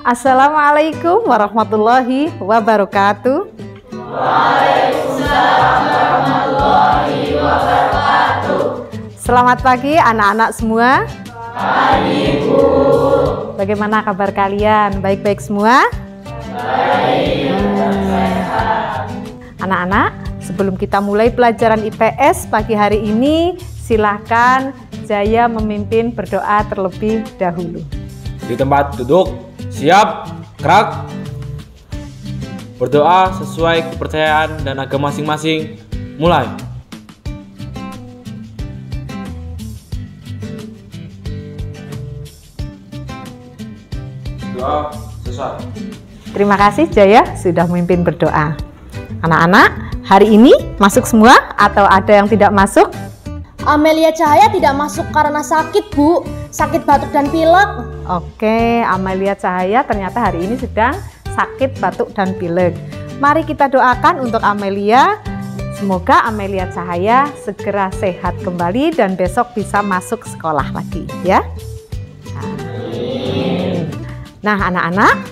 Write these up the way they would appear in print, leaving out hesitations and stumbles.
Assalamualaikum warahmatullahi wabarakatuh. Waalaikumsalam warahmatullahi wabarakatuh. Selamat pagi anak-anak semua. Pagi, Bu. Bagaimana kabar kalian? Baik-baik semua? Baik, sehat. Anak-anak, sebelum kita mulai pelajaran IPS pagi hari ini, silakan Jaya memimpin berdoa terlebih dahulu. Di tempat duduk, siap, gerak. Berdoa sesuai kepercayaan dan agama masing-masing. Mulai. Doa selesai. Terima kasih Jaya sudah memimpin berdoa. Anak-anak, hari ini masuk semua atau ada yang tidak masuk? Amelia Cahaya tidak masuk karena sakit, Bu. Sakit batuk dan pilek. Oke, Amelia Cahaya ternyata hari ini sedang sakit batuk dan pilek. Mari kita doakan untuk Amelia. Semoga Amelia Cahaya segera sehat kembali dan besok bisa masuk sekolah lagi, ya. Nah, anak-anak,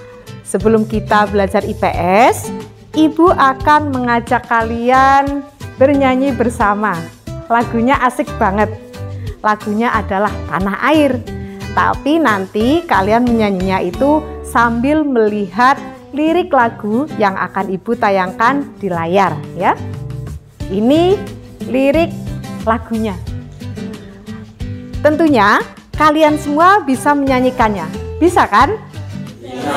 sebelum kita belajar IPS, Ibu akan mengajak kalian bernyanyi bersama. Lagunya asik banget. Lagunya adalah Tanah Air. Tapi nanti kalian menyanyinya itu sambil melihat lirik lagu yang akan Ibu tayangkan di layar, ya. Ini lirik lagunya. Tentunya kalian semua bisa menyanyikannya. Bisa kan? Bisa.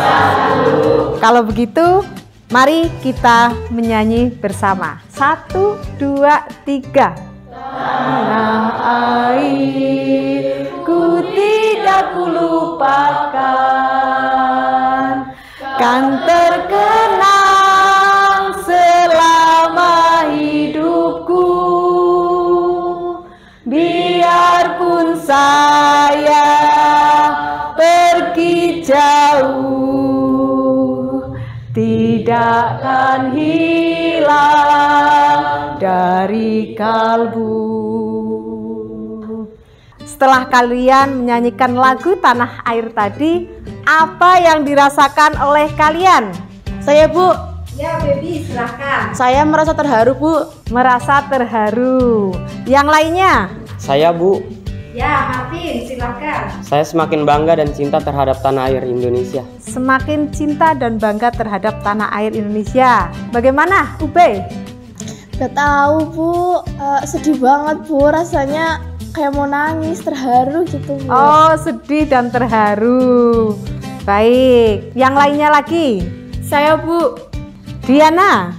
Kalau begitu, mari kita menyanyi bersama. 1, 2, 3. Tanah airku tidak kulupakan, kan terkenang selama hidupku. Biarpun saya pergi jauh, tidak akan hilang dari kalbu. Setelah kalian menyanyikan lagu Tanah Air tadi, apa yang dirasakan oleh kalian? Saya, Bu. Ya, Baby, silahkan. Saya merasa terharu, Bu. Merasa terharu. Yang lainnya? Saya, Bu. Ya, Martin, silahkan. Saya semakin bangga dan cinta terhadap tanah air Indonesia. Semakin cinta dan bangga terhadap tanah air Indonesia. Bagaimana, Ube? Gak tahu, Bu. Sedih banget, Bu. Rasanya kayak mau nangis, terharu gitu, Bu. Oh, sedih dan terharu. Baik, yang lainnya lagi? Saya, Bu. Diana?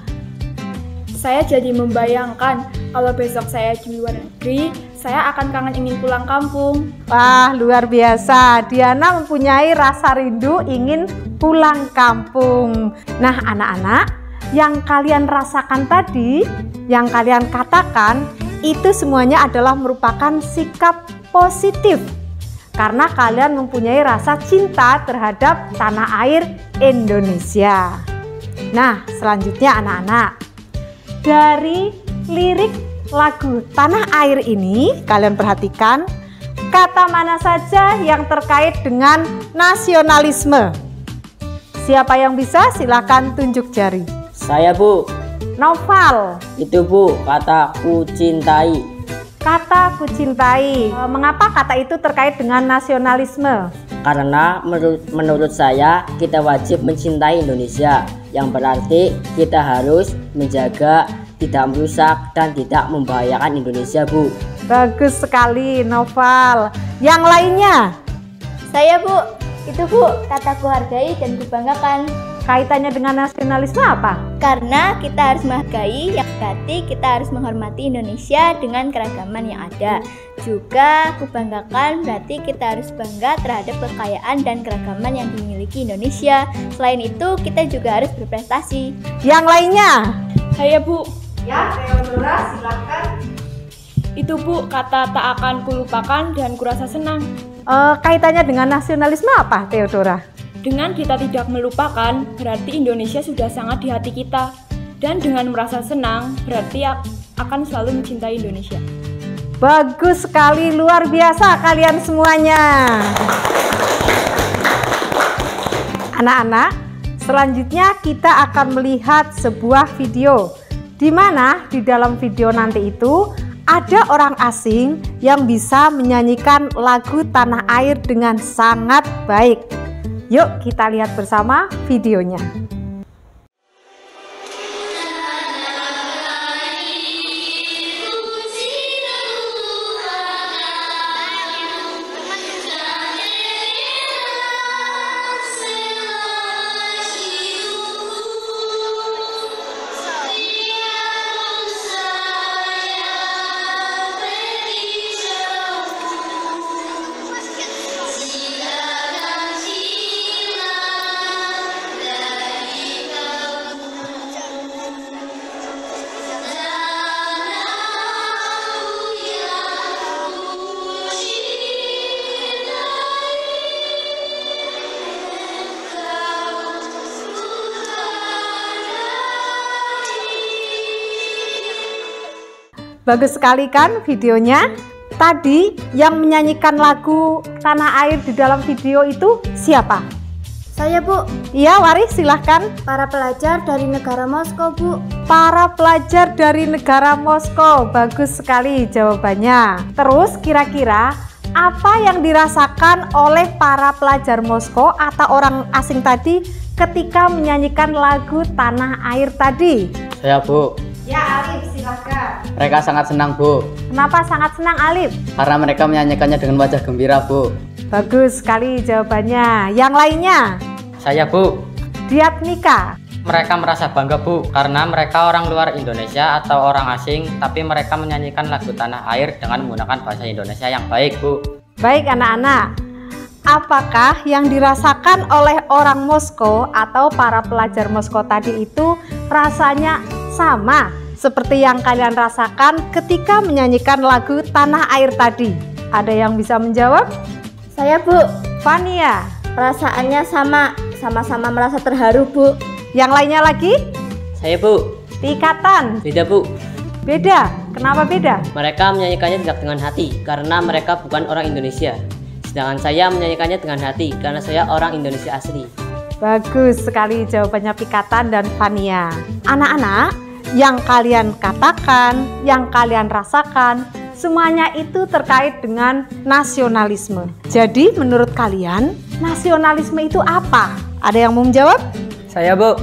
Saya jadi membayangkan kalau besok saya di luar negeri, saya akan kangen ingin pulang kampung. Wah, luar biasa. Diana mempunyai rasa rindu ingin pulang kampung. Nah, anak-anak, yang kalian rasakan tadi, yang kalian katakan, itu semuanya adalah merupakan sikap positif. Karena kalian mempunyai rasa cinta terhadap tanah air Indonesia. Nah, selanjutnya anak-anak, dari lirik lagu Tanah Air ini, kalian perhatikan kata mana saja yang terkait dengan nasionalisme. Siapa yang bisa? Silakan tunjuk jari. Saya, Bu. Noval. Itu, Bu, kata ku cintai. Kata ku cintai. Mengapa kata itu terkait dengan nasionalisme? Karena menurut saya kita wajib mencintai Indonesia, yang berarti kita harus menjaga, tidak merusak dan tidak membahayakan Indonesia, Bu. Bagus sekali, Noval. Yang lainnya? Saya, Bu. Itu, Bu, kataku hargai dan kubanggakan. Kaitannya dengan nasionalisme apa? Karena kita harus menghargai, yang berarti kita harus menghormati Indonesia dengan keragaman yang ada. Juga kubanggakan berarti kita harus bangga terhadap kekayaan dan keragaman yang dimiliki Indonesia. Selain itu, kita juga harus berprestasi. Yang lainnya? Saya, Bu. Ya, Theodora, silakan. Itu, Bu, kata tak akan kulupakan dan kurasa senang. Kaitannya dengan nasionalisme apa, Theodora? Dengan kita tidak melupakan, berarti Indonesia sudah sangat di hati kita. Dan dengan merasa senang, berarti akan selalu mencintai Indonesia. Bagus sekali, luar biasa kalian semuanya. Anak-anak, selanjutnya kita akan melihat sebuah video di mana di dalam video nanti itu ada orang asing yang bisa menyanyikan lagu Tanah Air dengan sangat baik. Yuk kita lihat bersama videonya. Bagus sekali kan videonya? Tadi yang menyanyikan lagu Tanah Air di dalam video itu siapa? Saya, Bu. Iya, Waris, silahkan. Para pelajar dari negara Moskow, Bu. Para pelajar dari negara Moskow. Bagus sekali jawabannya. Terus kira-kira apa yang dirasakan oleh para pelajar Moskow atau orang asing tadi ketika menyanyikan lagu Tanah Air tadi? Saya, Bu. Ya, Alif, silahkan. Mereka sangat senang, Bu. Kenapa sangat senang, Alif? Karena mereka menyanyikannya dengan wajah gembira, Bu. Bagus sekali jawabannya. Yang lainnya? Saya, Bu. Diatmika. Mereka merasa bangga, Bu, karena mereka orang luar Indonesia atau orang asing, tapi mereka menyanyikan lagu Tanah Air dengan menggunakan bahasa Indonesia yang baik, Bu. Baik anak-anak, apakah yang dirasakan oleh orang Moskow atau para pelajar Moskow tadi itu rasanya sama seperti yang kalian rasakan ketika menyanyikan lagu Tanah Air tadi? Ada yang bisa menjawab? Saya, Bu. Fania. Perasaannya sama-sama merasa terharu, Bu. Yang lainnya lagi? Saya, Bu. Tingkatan. Beda, Bu. Beda. Kenapa beda? Mereka menyanyikannya tidak dengan hati karena mereka bukan orang Indonesia. Sedangkan saya menyanyikannya dengan hati karena saya orang Indonesia asli. Bagus sekali jawabannya Pikatan dan Fania. Anak-anak, yang kalian katakan, yang kalian rasakan, semuanya itu terkait dengan nasionalisme. Jadi menurut kalian, nasionalisme itu apa? Ada yang mau menjawab? Saya, Bu.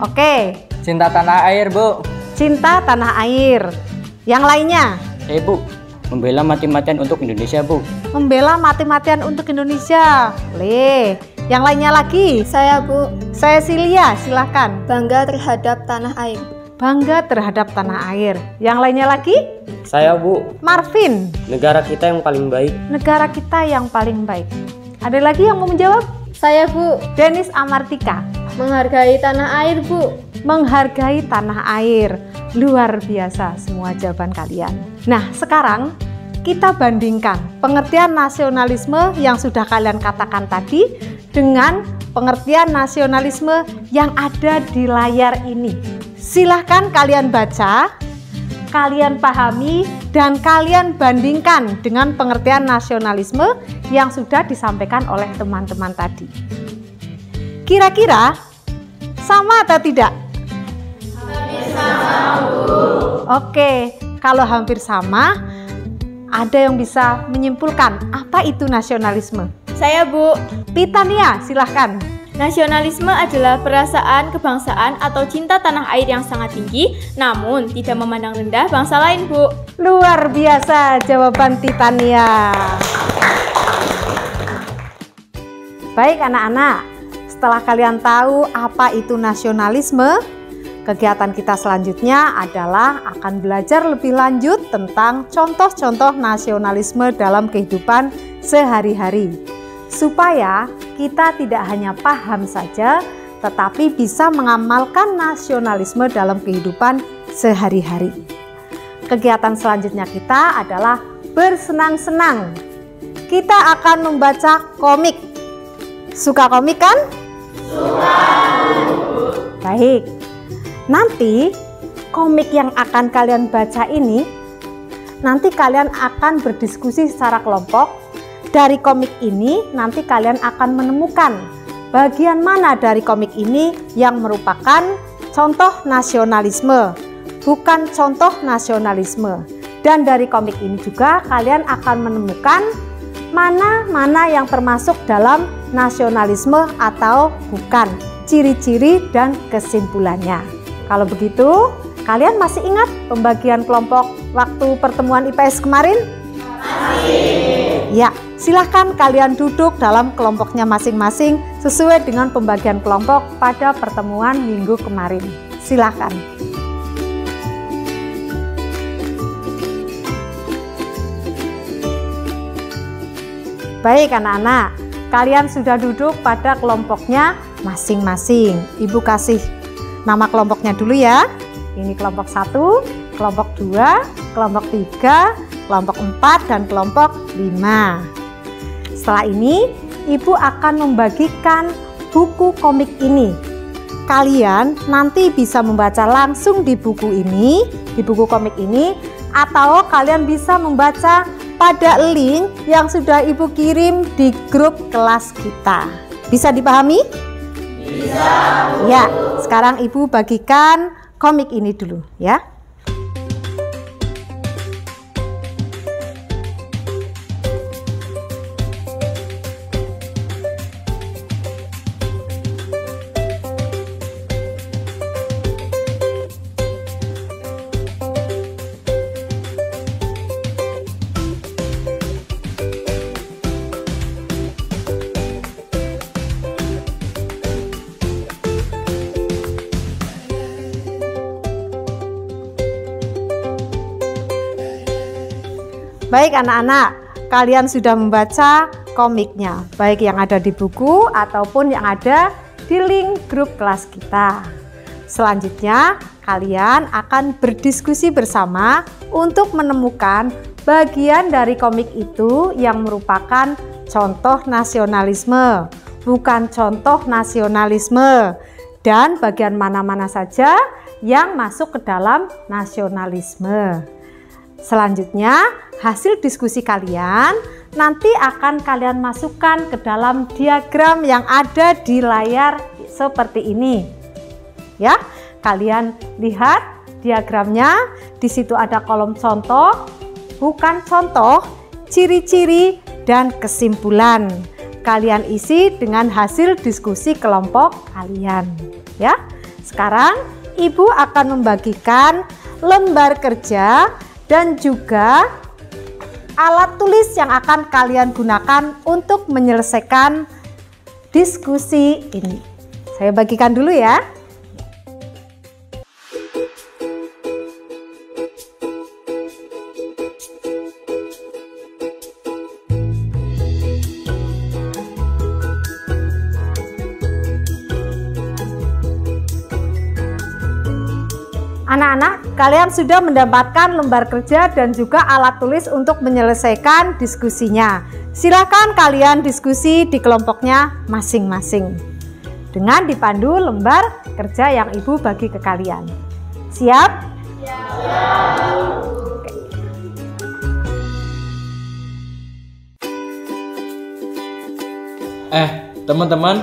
Oke. Cinta tanah air, Bu. Cinta tanah air. Yang lainnya? Saya, Bu. Membela mati-matian untuk Indonesia, Bu. Membela mati-matian untuk Indonesia. Boleh. Yang lainnya lagi? Saya, Bu. Saya Silia, silahkan. Bangga terhadap tanah air. Bangga terhadap tanah air. Yang lainnya lagi? Saya, Bu. Marvin. Negara kita yang paling baik. Negara kita yang paling baik. Ada lagi yang mau menjawab? Saya, Bu. Denis Amartika. Menghargai tanah air, Bu. Menghargai tanah air. Luar biasa semua jawaban kalian. Nah, sekarang kita bandingkan pengertian nasionalisme yang sudah kalian katakan tadi dengan pengertian nasionalisme yang ada di layar ini. Silahkan kalian baca, kalian pahami, dan kalian bandingkan dengan pengertian nasionalisme yang sudah disampaikan oleh teman-teman tadi. Kira-kira sama atau tidak? Hampir sama, Bu. Oke, kalau hampir sama, ada yang bisa menyimpulkan apa itu nasionalisme? Saya, Bu. Pitania, silahkan. Nasionalisme adalah perasaan kebangsaan atau cinta tanah air yang sangat tinggi, namun tidak memandang rendah bangsa lain, Bu. Luar biasa jawaban Titania. Baik anak-anak, setelah kalian tahu apa itu nasionalisme, kegiatan kita selanjutnya adalah akan belajar lebih lanjut tentang contoh-contoh nasionalisme dalam kehidupan sehari-hari. Supaya kita tidak hanya paham saja, tetapi bisa mengamalkan nasionalisme dalam kehidupan sehari-hari. Kegiatan selanjutnya kita adalah bersenang-senang. Kita akan membaca komik. Suka komik kan? Suka. Baik. Nanti komik yang akan kalian baca ini, nanti kalian akan berdiskusi secara kelompok. Dari komik ini nanti kalian akan menemukan bagian mana dari komik ini yang merupakan contoh nasionalisme, bukan contoh nasionalisme. Dan dari komik ini juga kalian akan menemukan mana yang termasuk dalam nasionalisme atau bukan, ciri-ciri dan kesimpulannya. Kalau begitu, kalian masih ingat pembagian kelompok waktu pertemuan IPS kemarin? Masih. Ya, silahkan kalian duduk dalam kelompoknya masing-masing sesuai dengan pembagian kelompok pada pertemuan minggu kemarin. Silahkan. Baik anak-anak, kalian sudah duduk pada kelompoknya masing-masing. Ibu kasih nama kelompoknya dulu ya. Ini kelompok 1, kelompok 2, kelompok 3, kelompok 4, dan kelompok 5. Setelah ini, Ibu akan membagikan buku komik ini. Kalian nanti bisa membaca langsung di buku ini, di buku komik ini, atau kalian bisa membaca pada link yang sudah Ibu kirim di grup kelas kita. Bisa dipahami? Bisa. Ya, sekarang Ibu bagikan komik ini dulu ya. Baik anak-anak, kalian sudah membaca komiknya, baik yang ada di buku ataupun yang ada di link grup kelas kita. Selanjutnya, kalian akan berdiskusi bersama untuk menemukan bagian dari komik itu yang merupakan contoh nasionalisme, bukan contoh nasionalisme, dan bagian mana-mana saja yang masuk ke dalam nasionalisme. Selanjutnya, hasil diskusi kalian nanti akan kalian masukkan ke dalam diagram yang ada di layar seperti ini. Ya, kalian lihat diagramnya. Di situ ada kolom contoh, bukan contoh, ciri-ciri dan kesimpulan. Kalian isi dengan hasil diskusi kelompok kalian. Ya, sekarang Ibu akan membagikan lembar kerja dan juga alat tulis yang akan kalian gunakan untuk menyelesaikan diskusi ini. Saya bagikan dulu ya. Anak-anak, kalian sudah mendapatkan lembar kerja dan juga alat tulis untuk menyelesaikan diskusinya. Silakan kalian diskusi di kelompoknya masing-masing dengan dipandu lembar kerja yang Ibu bagi ke kalian. Siap? Siap. Teman-teman,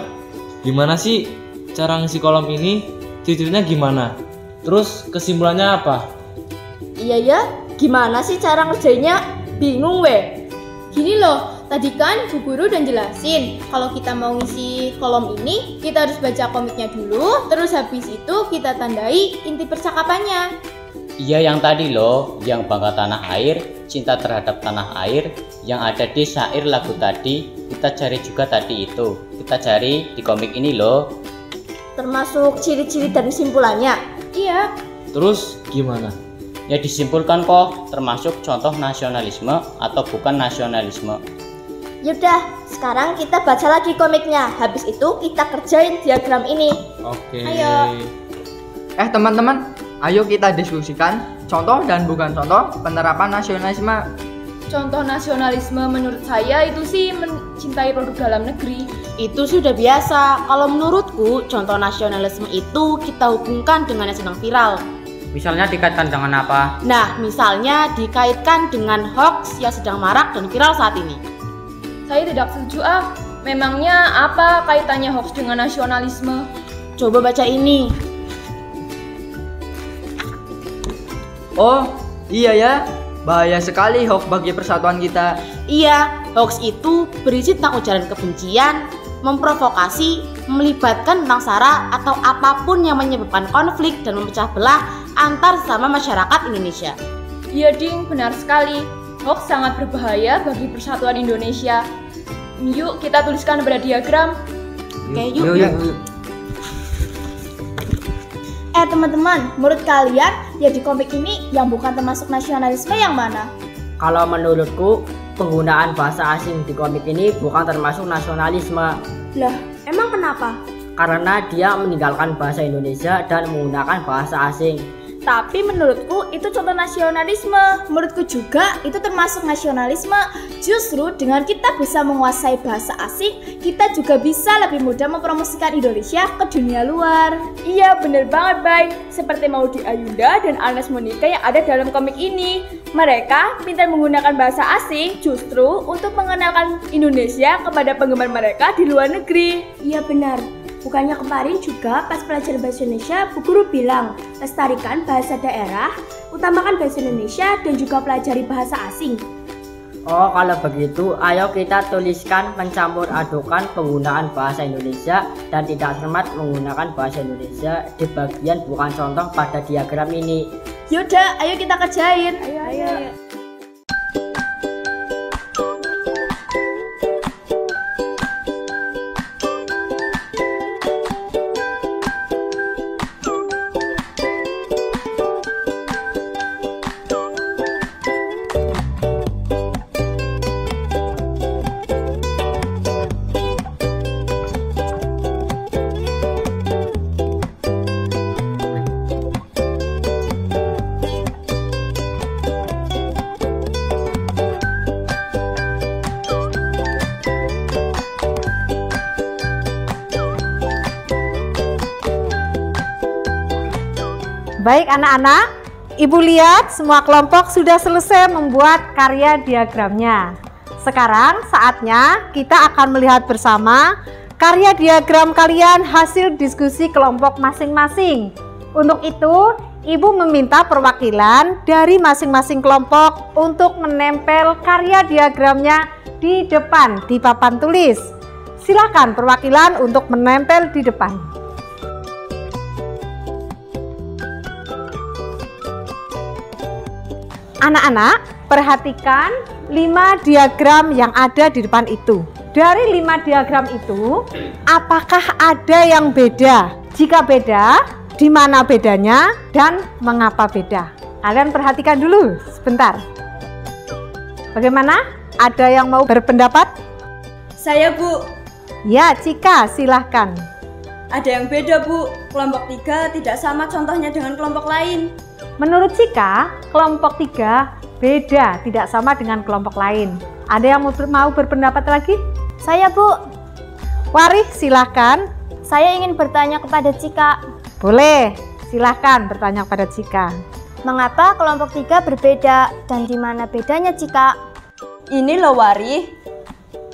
gimana sih cara ngisi kolom ini? Ciri-cirinya gimana? Terus kesimpulannya apa? Iya ya, gimana sih cara ngerjainnya? Bingung weh. Gini loh, tadi kan Bu Guru udah jelasin kalau kita mau ngisi kolom ini, kita harus baca komiknya dulu, terus habis itu kita tandai inti percakapannya. Iya yang tadi loh, yang bangga tanah air, cinta terhadap tanah air, yang ada di syair lagu tadi, kita cari juga tadi itu. Kita cari di komik ini loh. Termasuk ciri-ciri dan kesimpulannya. Iya. Terus gimana? Ya disimpulkan kok, termasuk contoh nasionalisme atau bukan nasionalisme. Yaudah, sekarang kita baca lagi komiknya. Habis itu kita kerjain diagram ini. Oke. Ayo. Teman-teman, ayo kita diskusikan contoh dan bukan contoh penerapan nasionalisme. Contoh nasionalisme menurut saya itu sih mencintai produk dalam negeri. Itu sudah biasa. Kalau menurutku, contoh nasionalisme itu kita hubungkan dengan yang sedang viral. Misalnya dikaitkan dengan apa? Nah, misalnya dikaitkan dengan hoax yang sedang marak dan viral saat ini. Saya tidak setuju Memangnya apa kaitannya hoax dengan nasionalisme? Coba baca ini. Oh, iya ya. Bahaya sekali hoax bagi persatuan kita. Iya, hoax itu berisi tentang ujaran kebencian, memprovokasi, melibatkan tentang sara atau apapun yang menyebabkan konflik dan memecah belah antar sesama masyarakat Indonesia. Iya Ding, benar sekali. Hoax sangat berbahaya bagi persatuan Indonesia. Yuk kita tuliskan pada diagram. Oke, yuk. Teman-teman, menurut kalian ya di komik ini yang bukan termasuk nasionalisme yang mana? Kalau menurutku, penggunaan bahasa asing di komik ini bukan termasuk nasionalisme. Lah, emang kenapa? Karena dia meninggalkan bahasa Indonesia dan menggunakan bahasa asing. Tapi menurutku itu contoh nasionalisme. Menurutku juga itu termasuk nasionalisme. Justru dengan kita bisa menguasai bahasa asing, kita juga bisa lebih mudah mempromosikan Indonesia ke dunia luar. Iya, bener banget, Bay. Seperti Maudy Ayunda dan Agnes Monica yang ada dalam komik ini. Mereka pintar menggunakan bahasa asing justru untuk mengenalkan Indonesia kepada penggemar mereka di luar negeri. Iya benar. Bukannya kemarin juga pas pelajaran bahasa Indonesia, Bu Guru bilang, lestarikan bahasa daerah, utamakan bahasa Indonesia dan juga pelajari bahasa asing. Oh, kalau begitu, ayo kita tuliskan mencampur adukan penggunaan bahasa Indonesia dan tidak cermat menggunakan bahasa Indonesia di bagian bukan contoh pada diagram ini. Yaudah, ayo kita kerjain. Ayo. Baik anak-anak, Ibu lihat semua kelompok sudah selesai membuat karya diagramnya. Sekarang saatnya kita akan melihat bersama karya diagram kalian hasil diskusi kelompok masing-masing. Untuk itu, Ibu meminta perwakilan dari masing-masing kelompok untuk menempel karya diagramnya di depan di papan tulis. Silakan perwakilan untuk menempel di depan. Anak-anak, perhatikan 5 diagram yang ada di depan itu. Dari 5 diagram itu, apakah ada yang beda? Jika beda, di mana bedanya dan mengapa beda? Kalian perhatikan dulu sebentar. Bagaimana? Ada yang mau berpendapat? Saya, Bu. Ya, Cika, silahkan. Ada yang beda, Bu. Kelompok 3 tidak sama contohnya dengan kelompok lain. Menurut Cika, kelompok 3 beda, tidak sama dengan kelompok lain. Ada yang mau berpendapat lagi? Saya, Bu. Warih, silahkan. Saya ingin bertanya kepada Cika. Boleh, silahkan bertanya kepada Cika. Mengapa kelompok 3 berbeda dan di mana bedanya, Cika? Ini loh, Warih.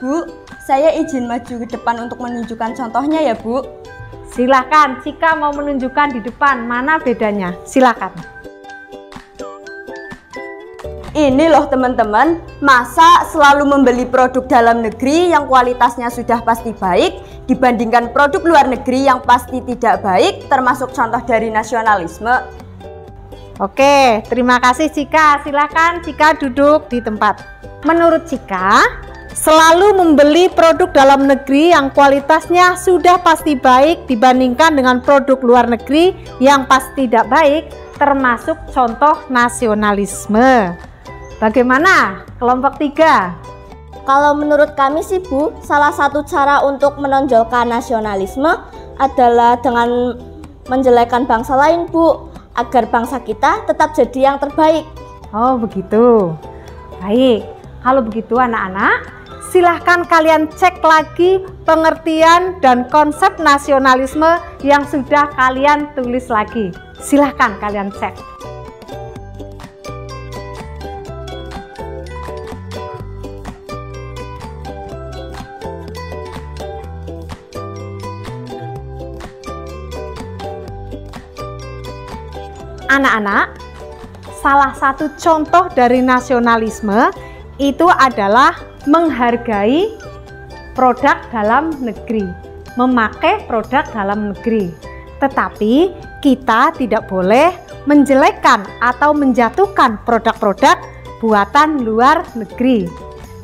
Bu, saya izin maju ke depan untuk menunjukkan contohnya ya, Bu. Silahkan, Cika mau menunjukkan di depan mana bedanya. Silahkan. Ini loh teman-teman, masa selalu membeli produk dalam negeri yang kualitasnya sudah pasti baik dibandingkan produk luar negeri yang pasti tidak baik, termasuk contoh dari nasionalisme. Oke, terima kasih Cika. Silakan Cika duduk di tempat. Menurut Cika, selalu membeli produk dalam negeri yang kualitasnya sudah pasti baik dibandingkan dengan produk luar negeri yang pasti tidak baik, termasuk contoh nasionalisme. Bagaimana kelompok 3? Kalau menurut kami sih, Bu, salah satu cara untuk menonjolkan nasionalisme adalah dengan menjelekkan bangsa lain, Bu, agar bangsa kita tetap jadi yang terbaik. Oh, begitu. Baik, kalau begitu anak-anak, silahkan kalian cek lagi pengertian dan konsep nasionalisme yang sudah kalian tulis lagi. Silahkan kalian cek. Anak-anak, salah satu contoh dari nasionalisme itu adalah menghargai produk dalam negeri, memakai produk dalam negeri. Tetapi kita tidak boleh menjelekkan atau menjatuhkan produk-produk buatan luar negeri.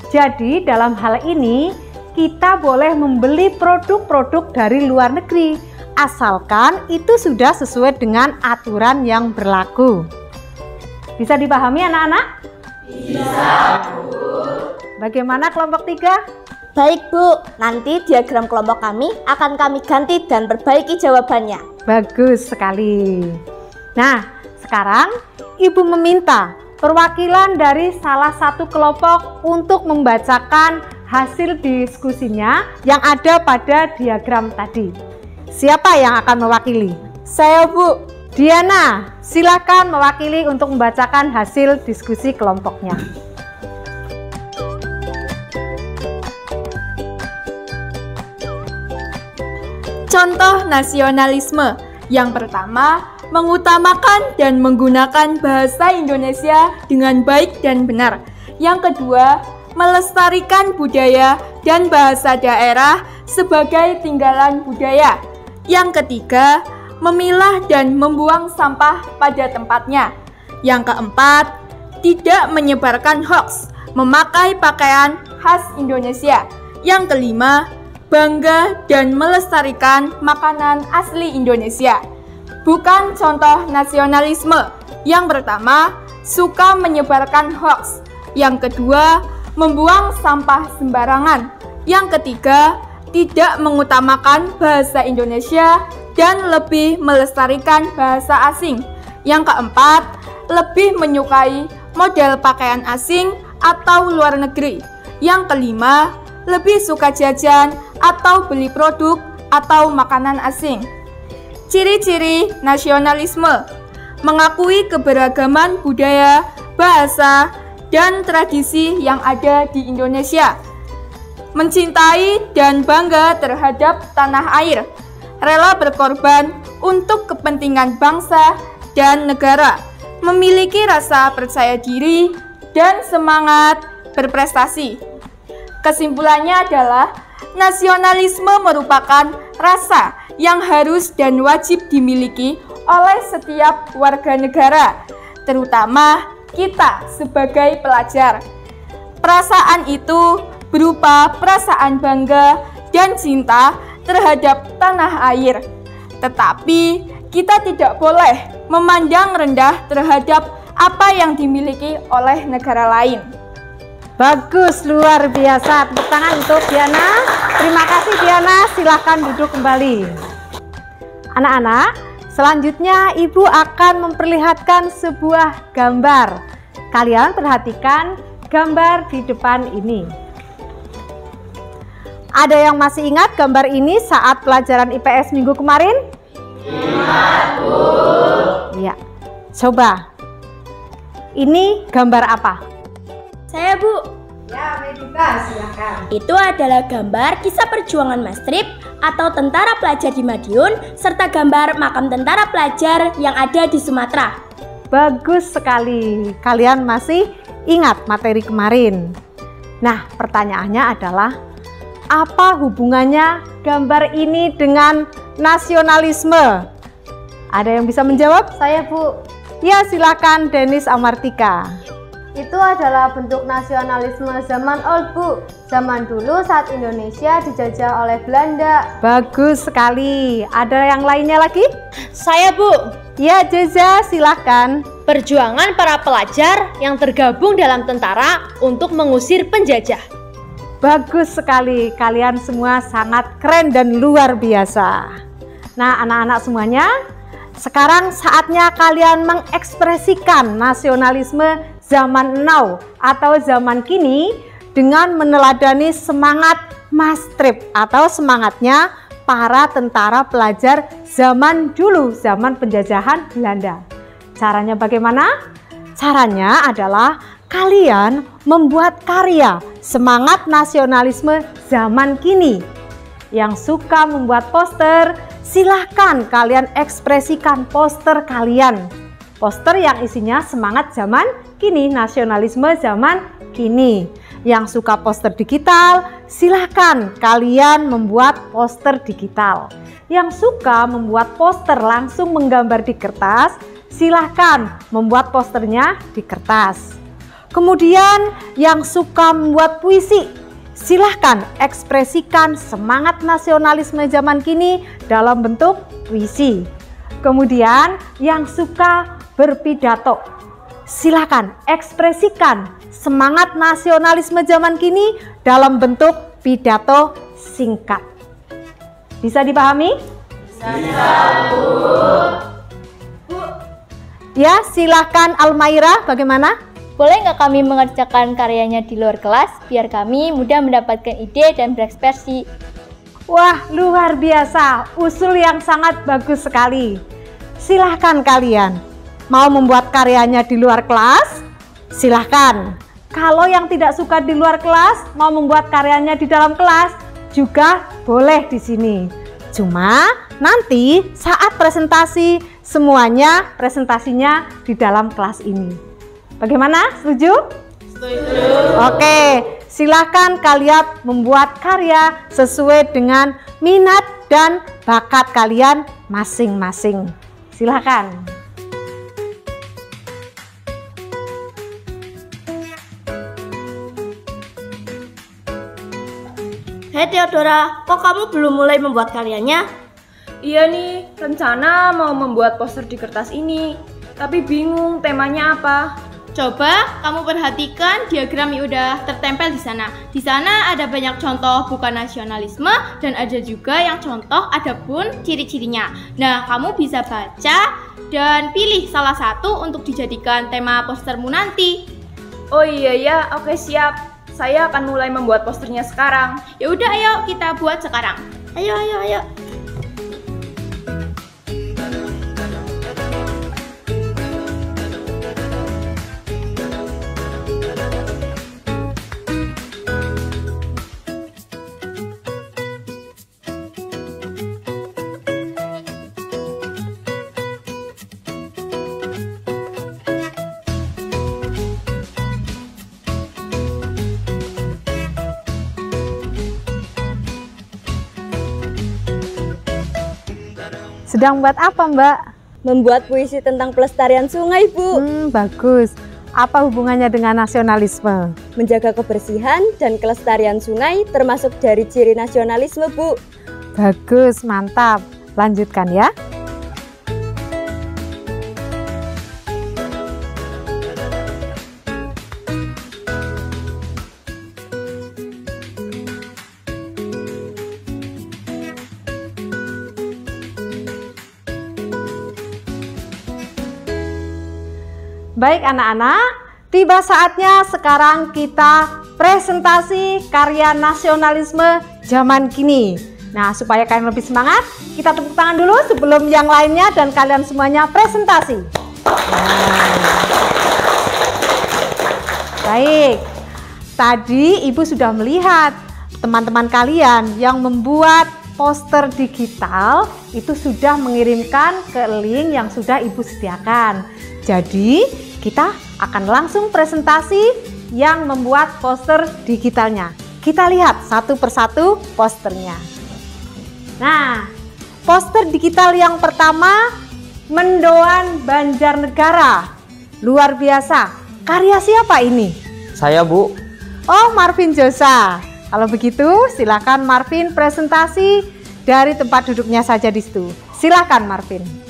Jadi dalam hal ini kita boleh membeli produk-produk dari luar negeri, asalkan itu sudah sesuai dengan aturan yang berlaku. Bisa dipahami anak-anak? Bisa, Bu. Bagaimana kelompok 3? Baik Bu, nanti diagram kelompok kami akan kami ganti dan perbaiki jawabannya. Bagus sekali. Nah, sekarang Ibu meminta perwakilan dari salah satu kelompok untuk membacakan hasil diskusinya yang ada pada diagram tadi. Siapa yang akan mewakili? Saya Bu. Diana, silakan mewakili untuk membacakan hasil diskusi kelompoknya. Contoh nasionalisme. Yang pertama, mengutamakan dan menggunakan bahasa Indonesia dengan baik dan benar. Yang kedua, melestarikan budaya dan bahasa daerah sebagai tinggalan budaya. Yang ketiga, memilah dan membuang sampah pada tempatnya. Yang keempat, tidak menyebarkan hoaks, memakai pakaian khas Indonesia. Yang kelima, bangga dan melestarikan makanan asli Indonesia. Bukan contoh nasionalisme. Yang pertama, suka menyebarkan hoaks. Yang kedua, membuang sampah sembarangan. Yang ketiga, tidak mengutamakan bahasa Indonesia dan lebih melestarikan bahasa asing. Yang keempat, lebih menyukai model pakaian asing atau luar negeri. Yang kelima, lebih suka jajan atau beli produk atau makanan asing. Ciri-ciri nasionalisme: mengakui keberagaman budaya, bahasa, dan tradisi yang ada di Indonesia. Mencintai dan bangga terhadap tanah air. Rela berkorban untuk kepentingan bangsa dan negara. Memiliki rasa percaya diri dan semangat berprestasi. Kesimpulannya adalah nasionalisme merupakan rasa yang harus dan wajib dimiliki oleh setiap warga negara, terutama kita sebagai pelajar. Perasaan itu berupa perasaan bangga dan cinta terhadap tanah air. Tetapi kita tidak boleh memandang rendah terhadap apa yang dimiliki oleh negara lain. Bagus, luar biasa. Tepuk tangan untuk Diana. Terima kasih Diana, silahkan duduk kembali. Anak-anak, selanjutnya Ibu akan memperlihatkan sebuah gambar. Kalian perhatikan gambar di depan ini. Ada yang masih ingat gambar ini saat pelajaran IPS minggu kemarin? Ingat, Bu. Iya. Coba. Ini gambar apa? Saya Bu. Ya, Medika, silakan. Itu adalah gambar kisah perjuangan Mastrip atau tentara pelajar di Madiun serta gambar makam tentara pelajar yang ada di Sumatera. Bagus sekali. Kalian masih ingat materi kemarin. Nah, pertanyaannya adalah apa hubungannya gambar ini dengan nasionalisme? Ada yang bisa menjawab? Saya Bu. Ya, silakan Denis Amartika. Itu adalah bentuk nasionalisme zaman old Bu. Zaman dulu saat Indonesia dijajah oleh Belanda. Bagus sekali. Ada yang lainnya lagi? Saya Bu. Ya, Jeza, silakan. Perjuangan para pelajar yang tergabung dalam tentara untuk mengusir penjajah. Bagus sekali. Kalian semua sangat keren dan luar biasa. Nah, anak-anak semuanya, sekarang saatnya kalian mengekspresikan nasionalisme zaman now atau zaman kini dengan meneladani semangat Mastrip atau semangatnya para tentara pelajar zaman dulu, zaman penjajahan Belanda. Caranya bagaimana? Caranya adalah kalian membuat karya semangat nasionalisme zaman kini. Yang suka membuat poster, silahkan kalian ekspresikan poster kalian. Poster yang isinya semangat zaman kini, nasionalisme zaman kini. Yang suka poster digital, silahkan kalian membuat poster digital. Yang suka membuat poster langsung menggambar di kertas, silahkan membuat posternya di kertas. Kemudian yang suka membuat puisi, silahkan ekspresikan semangat nasionalisme zaman kini dalam bentuk puisi. Kemudian yang suka berpidato, silahkan ekspresikan semangat nasionalisme zaman kini dalam bentuk pidato singkat. Bisa dipahami? Bisa, Bu. Ya, silahkan Almaira, bagaimana? Boleh nggak kami mengerjakan karyanya di luar kelas biar kami mudah mendapatkan ide dan berekspresi? Wah, luar biasa, usul yang sangat bagus sekali. Silahkan kalian mau membuat karyanya di luar kelas, silahkan. Kalau yang tidak suka di luar kelas, mau membuat karyanya di dalam kelas, juga boleh di sini. Cuma nanti saat presentasi, semuanya presentasinya di dalam kelas ini. Bagaimana? Setuju? Setuju. Oke, silahkan kalian membuat karya sesuai dengan minat dan bakat kalian masing-masing. Silahkan. Hei Theodora, kok kamu belum mulai membuat karyanya? Iya nih, rencana mau membuat poster di kertas ini, tapi bingung temanya apa. Coba kamu perhatikan diagram yang udah tertempel di sana. Di sana ada banyak contoh bukan nasionalisme dan ada juga yang contoh ada pun ciri-cirinya. Nah, kamu bisa baca dan pilih salah satu untuk dijadikan tema postermu nanti. Oh iya ya, oke siap. Saya akan mulai membuat posternya sekarang. Ya udah, ayo kita buat sekarang. Ayo. Sedang buat apa, Mbak? Membuat puisi tentang pelestarian sungai, Bu. Bagus. Apa hubungannya dengan nasionalisme? Menjaga kebersihan dan kelestarian sungai termasuk dari ciri nasionalisme, Bu. Bagus, mantap. Lanjutkan ya. Baik anak-anak, tiba saatnya sekarang kita presentasi karya nasionalisme zaman kini. Nah, supaya kalian lebih semangat, kita tepuk tangan dulu sebelum yang lainnya dan kalian semuanya presentasi. Baik, tadi Ibu sudah melihat teman-teman kalian yang membuat poster digital itu sudah mengirimkan ke link yang sudah Ibu sediakan. Jadi kita akan langsung presentasi yang membuat poster digitalnya. Kita lihat satu persatu posternya. Nah, poster digital yang pertama, Mendoan Banjarnegara. Luar biasa. Karya siapa ini? Saya, Bu. Oh, Marvin Josa. Kalau begitu, silakan Marvin presentasi dari tempat duduknya saja di situ. Silakan Marvin.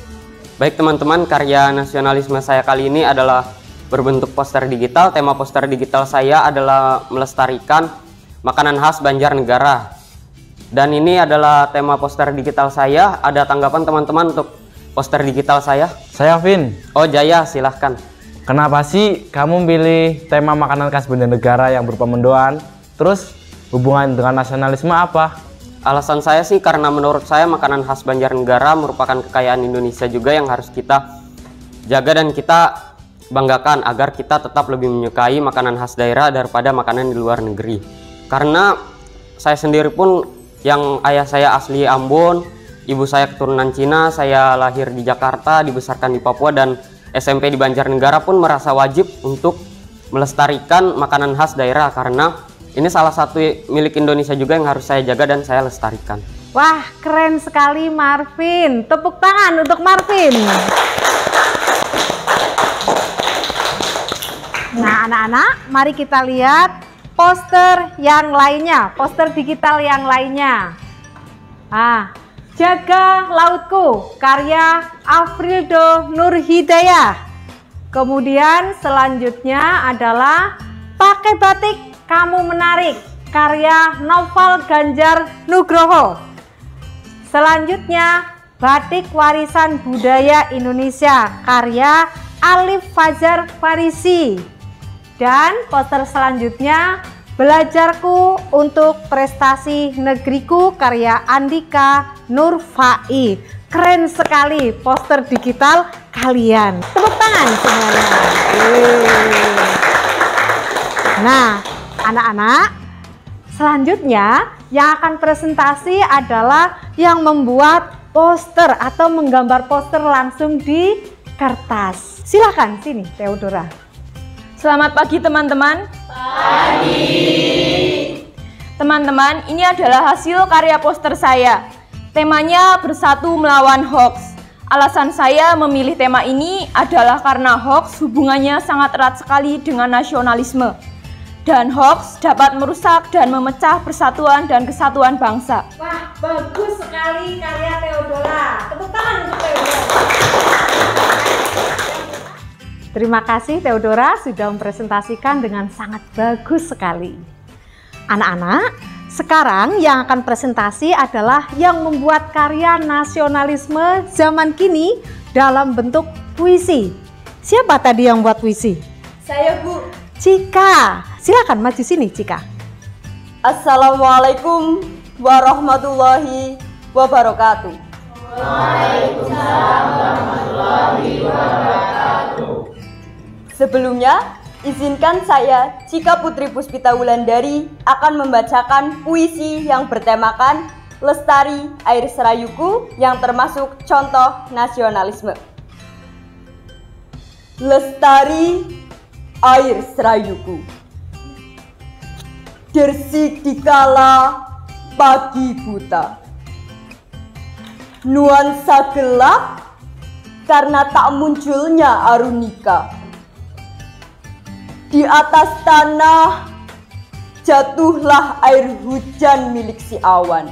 Baik teman-teman, karya nasionalisme saya kali ini adalah berbentuk poster digital. Tema poster digital saya adalah melestarikan makanan khas Banjarnegara. Dan ini adalah tema poster digital saya. Ada tanggapan teman-teman untuk poster digital saya? Saya Vin. Oh Jaya, silahkan. Kenapa sih kamu pilih tema makanan khas Banjarnegara yang berupa mendoan? Terus hubungan dengan nasionalisme apa? Alasan saya sih karena menurut saya makanan khas Banjarnegara merupakan kekayaan Indonesia juga yang harus kita jaga dan kita banggakan agar kita tetap lebih menyukai makanan khas daerah daripada makanan di luar negeri. Karena saya sendiri pun yang ayah saya asli Ambon, ibu saya keturunan Cina, saya lahir di Jakarta, dibesarkan di Papua dan SMP di Banjarnegara pun merasa wajib untuk melestarikan makanan khas daerah karena ini salah satu milik Indonesia juga yang harus saya jaga dan saya lestarikan. Wah, keren sekali Marvin. Tepuk tangan untuk Marvin. Nah, anak-anak, mari kita lihat poster yang lainnya, poster digital yang lainnya. Jaga Lautku, karya Afrildo Nurhidayah. Kemudian selanjutnya adalah Pakai Batik Kamu Menarik, karya Noval Ganjar Nugroho. Selanjutnya Batik Warisan Budaya Indonesia, karya Alif Fajar Farisi. Dan poster selanjutnya Belajarku untuk Prestasi Negeriku, karya Andika Nurfai. Keren sekali poster digital kalian. Tepuk tangan semuanya. Nah, anak-anak, selanjutnya yang akan presentasi adalah yang membuat poster atau menggambar poster langsung di kertas. Silakan sini, Theodora. Selamat pagi teman-teman. Pagi. Teman-teman, ini adalah hasil karya poster saya. Temanya Bersatu Melawan Hoax. Alasan saya memilih tema ini adalah karena hoax hubungannya sangat erat sekali dengan nasionalisme. Dan hoax dapat merusak dan memecah persatuan dan kesatuan bangsa. Wah, bagus sekali karya Theodora. Tepuk tangan untuk Theodora. Terima kasih Theodora sudah mempresentasikan dengan sangat bagus sekali. Anak-anak, sekarang yang akan presentasi adalah yang membuat karya nasionalisme zaman kini dalam bentuk puisi. Siapa tadi yang buat puisi? Saya, Bu. Cika. Silakan maju sini, Cika. Assalamualaikum warahmatullahi wabarakatuh. Waalaikumsalam warahmatullahi wabarakatuh. Sebelumnya, izinkan saya, Cika Putri Puspita Wulandari, akan membacakan puisi yang bertemakan Lestari Air Serayuku yang termasuk contoh nasionalisme. Lestari air serayuku, dersik dikala pagi buta, nuansa gelap karena tak munculnya arunika. Di atas tanah jatuhlah air hujan milik si awan,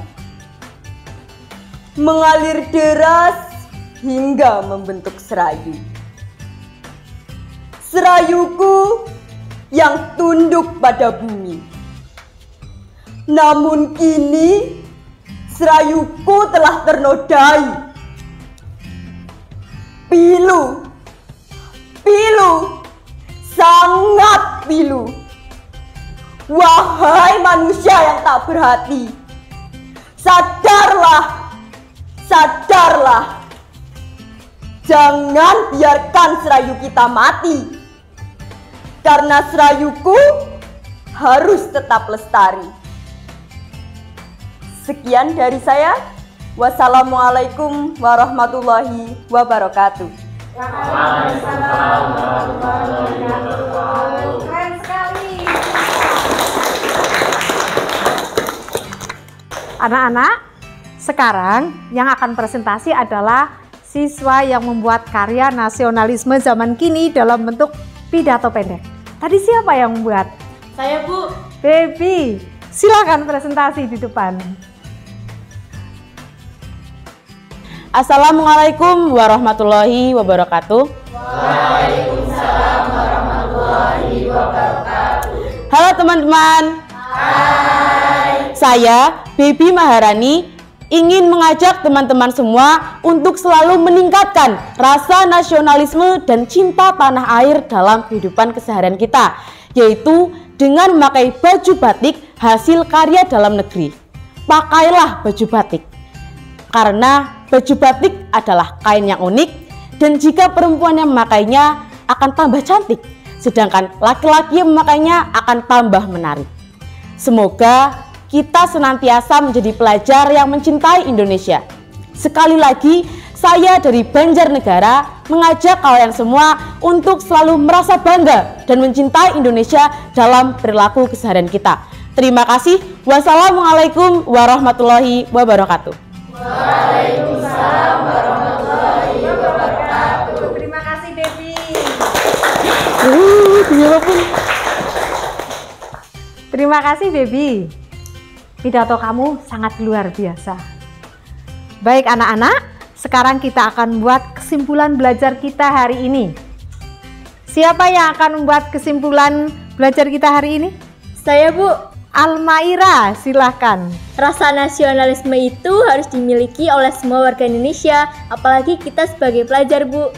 mengalir deras hingga membentuk serayu. Serayuku yang tunduk pada bumi. Namun kini serayuku telah ternodai. Pilu, pilu, sangat pilu. Wahai manusia yang tak berhati, sadarlah, sadarlah. Jangan biarkan serayu kita mati, karena serayuku harus tetap lestari. Sekian dari saya. Wassalamualaikum warahmatullahi wabarakatuh. Waalaikumsalam warahmatullahi wabarakatuh. Keren sekali. Anak-anak, sekarang yang akan presentasi adalah siswa yang membuat karya nasionalisme zaman kini dalam bentuk pidato pendek. Tadi siapa yang membuat? Saya, Bu. Baby, silakan presentasi di depan. Assalamualaikum warahmatullahi wabarakatuh. Waalaikumsalam warahmatullahi wabarakatuh. Halo teman-teman. Hai. Saya Baby Maharani ingin mengajak teman-teman semua untuk selalu meningkatkan rasa nasionalisme dan cinta tanah air dalam kehidupan keseharian kita, yaitu dengan memakai baju batik hasil karya dalam negeri. Pakailah baju batik, karena baju batik adalah kain yang unik dan jika perempuan yang memakainya akan tambah cantik, sedangkan laki-laki yang memakainya akan tambah menarik. Semoga kita senantiasa menjadi pelajar yang mencintai Indonesia. Sekali lagi, saya dari Banjarnegara mengajak kalian semua untuk selalu merasa bangga dan mencintai Indonesia dalam perilaku keseharian kita. Terima kasih. Wassalamualaikum warahmatullahi wabarakatuh. Waalaikumsalam warahmatullahi wabarakatuh. Terima kasih Devi. Terima kasih Devi. Pidato kamu sangat luar biasa. Baik anak-anak, sekarang kita akan membuat kesimpulan belajar kita hari ini. Siapa yang akan membuat kesimpulan belajar kita hari ini? Saya, Bu. Almaira, silahkan. Rasa nasionalisme itu harus dimiliki oleh semua warga Indonesia, apalagi kita sebagai pelajar, Bu.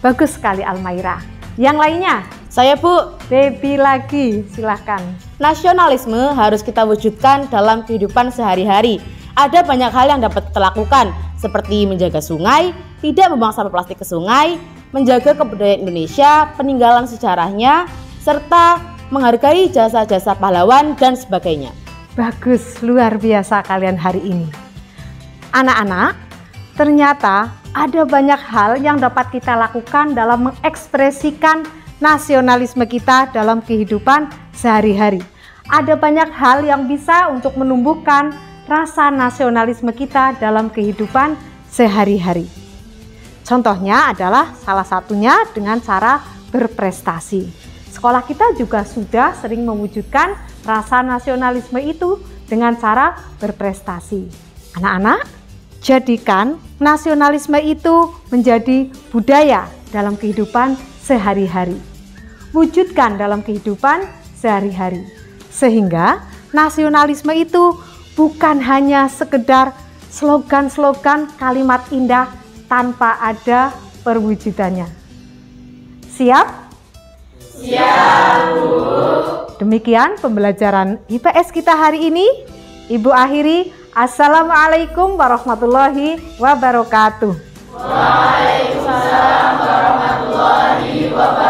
Bagus sekali Almaira. Yang lainnya? Saya, Bu. Debbie lagi, silahkan. Nasionalisme harus kita wujudkan dalam kehidupan sehari-hari. Ada banyak hal yang dapat kita lakukan, seperti menjaga sungai, tidak membuang sampah plastik ke sungai, menjaga kebudayaan Indonesia, peninggalan sejarahnya, serta menghargai jasa-jasa pahlawan dan sebagainya. Bagus, luar biasa kalian hari ini. Anak-anak, ternyata ada banyak hal yang dapat kita lakukan dalam mengekspresikan nasionalisme kita dalam kehidupan sehari-hari. Ada banyak hal yang bisa untuk menumbuhkan rasa nasionalisme kita dalam kehidupan sehari-hari. Contohnya adalah salah satunya dengan cara berprestasi. Sekolah kita juga sudah sering mewujudkan rasa nasionalisme itu dengan cara berprestasi. Anak-anak, jadikan nasionalisme itu menjadi budaya dalam kehidupan sehari-hari. Wujudkan dalam kehidupan sehari-hari. Sehingga nasionalisme itu bukan hanya sekedar slogan-slogan kalimat indah tanpa ada perwujudannya. Siap? Siap, Bu. Demikian pembelajaran IPS kita hari ini. Ibu akhiri, Assalamualaikum warahmatullahi wabarakatuh. Waalaikumsalam warahmatullahi wabarakatuh.